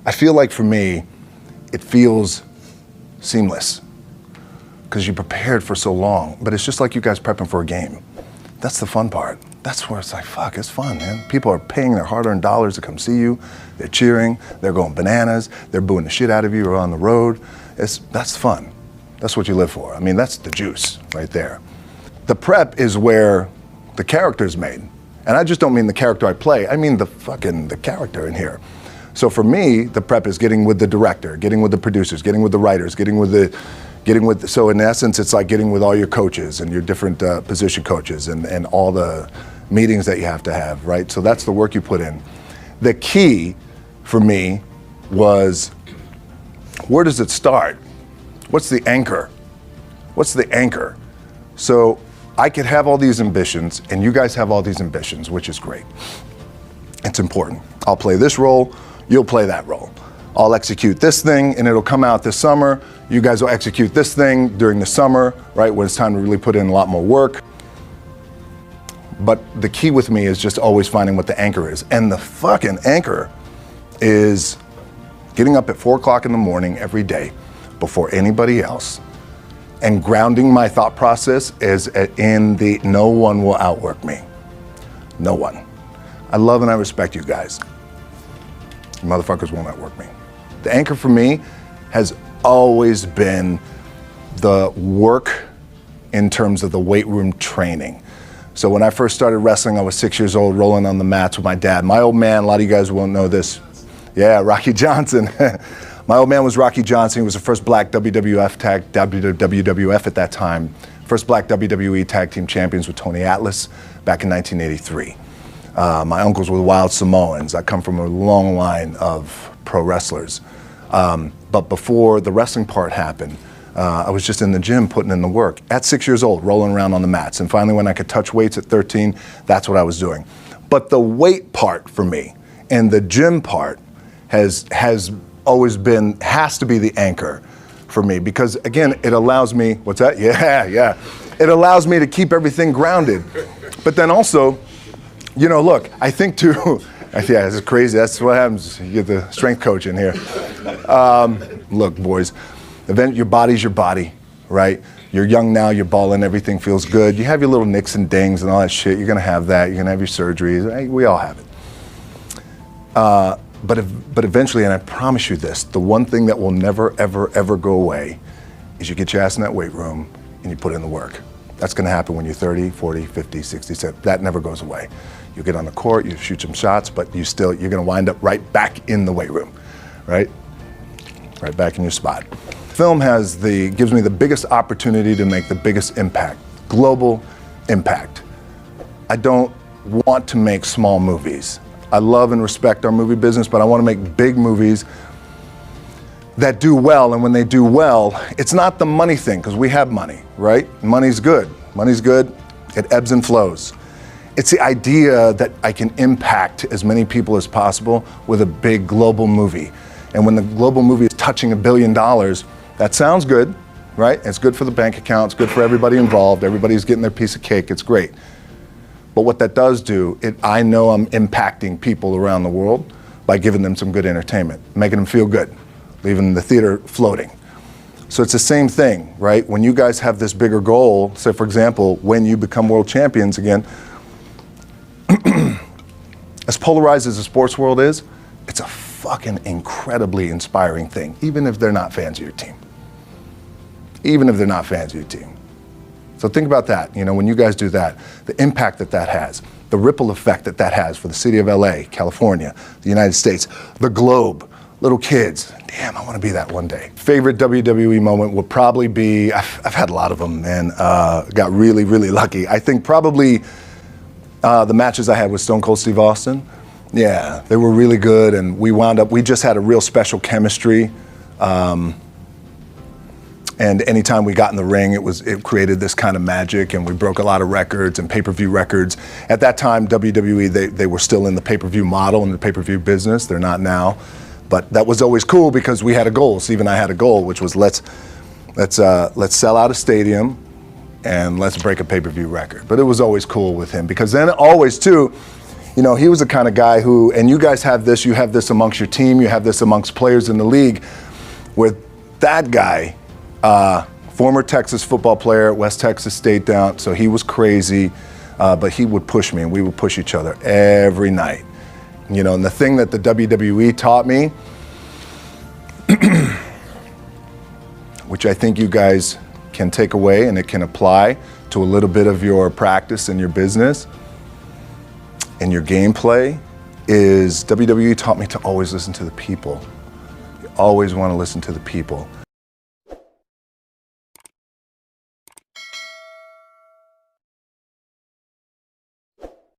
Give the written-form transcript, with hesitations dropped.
I feel like for me, it feels seamless because you prepared for so long, but it's just like you guys prepping for a game. That's the fun part. That's where it's like, fuck, it's fun, man. People are paying their hard-earned dollars to come see you. They're cheering, they're going bananas, they're booing the shit out of you or on the road. That's fun. That's what you live for. I mean, that's the juice right there. The prep is where the character's made. And I just don't mean the character I play, I mean the character in here. So for me, the prep is getting with the director, getting with the producers, getting with the writers, so in essence, it's like getting with all your coaches and your different position coaches and all the meetings that you have to have, right? So that's the work you put in. The key for me was, where does it start? What's the anchor? What's the anchor? So I could have all these ambitions and you guys have all these ambitions, which is great. It's important. I'll play this role, you'll play that role. I'll execute this thing and it'll come out this summer. You guys will execute this thing during the summer, right? When it's time to really put in a lot more work. But the key with me is just always finding what the anchor is. And the fucking anchor is getting up at 4 o'clock in the morning every day before anybody else and grounding my thought process is in the no one will outwork me. No one. I love and I respect you guys. You motherfuckers won't outwork me. The anchor for me has always been the work in terms of the weight room training. So when I first started wrestling, I was 6 years old, rolling on the mats with my dad. My old man, a lot of you guys won't know this. Yeah, Rocky Johnson. My old man was Rocky Johnson. He was the first black WWF at that time. First black WWE tag team champions with Tony Atlas back in 1983. My uncles were the Wild Samoans. I come from a long line of pro wrestlers. But before the wrestling part happened, I was just in the gym putting in the work. At 6 years old, rolling around on the mats. And finally when I could touch weights at 13, that's what I was doing. But the weight part for me and the gym part has always been, has to be the anchor for me. Because again, it allows me, what's that? Yeah. It allows me to keep everything grounded. But then also, you know, look, I think too, yeah, this is crazy. That's what happens. You get the strength coach in here. Look, boys, your body's your body, right? You're young now, you're balling, everything feels good. You have your little nicks and dings and all that shit. You're gonna have that. You're gonna have your surgeries. Hey, we all have it. But eventually, and I promise you this, the one thing that will never, ever, ever go away is you get your ass in that weight room and you put in the work. That's gonna happen when you're 30, 40, 50, 60, 70. That never goes away. You get on the court, you shoot some shots, but you're gonna wind up right back in the weight room, right? Right back in your spot. Film gives me the biggest opportunity to make the biggest impact, global impact. I don't want to make small movies. I love and respect our movie business, but I want to make big movies that do well, and when they do well, it's not the money thing, because we have money, right? Money's good. Money's good, it ebbs and flows. It's the idea that I can impact as many people as possible with a big global movie. And when the global movie is touching $1 billion, that sounds good, right? It's good for the bank account, it's good for everybody involved, everybody's getting their piece of cake, it's great. But what that does do, I know I'm impacting people around the world by giving them some good entertainment, making them feel good, leaving the theater floating. So it's the same thing, right? When you guys have this bigger goal, say for example, when you become world champions again, as polarized as the sports world is, it's a fucking incredibly inspiring thing, even if they're not fans of your team. Even if they're not fans of your team. So think about that, you know, when you guys do that, the impact that has, the ripple effect that has for the city of LA, California, the United States, the globe, little kids. Damn, I want to be that one day. Favorite WWE moment would probably be, I've had a lot of them, and got really, really lucky. I think probably the matches I had with Stone Cold Steve Austin. Yeah, they were really good, and we just had a real special chemistry. And anytime we got in the ring, it created this kind of magic, and we broke a lot of records and pay-per-view records. At that time, WWE, they were still in the pay-per-view model, in the pay-per-view business. They're not now. But that was always cool because we had a goal. Steve and I had a goal, which was let's sell out a stadium and let's break a pay-per-view record. But it was always cool with him because then always too, You know, he was the kind of guy who, and you guys have this, you have this amongst your team, you have this amongst players in the league, where that guy, former Texas football player, West Texas State down, so he was crazy, but he would push me and we would push each other every night. You know, and the thing that the WWE taught me, which I think you guys can take away and it can apply to a little bit of your practice and your business and your gameplay, is WWE taught me to always listen to the people. You always want to listen to the people.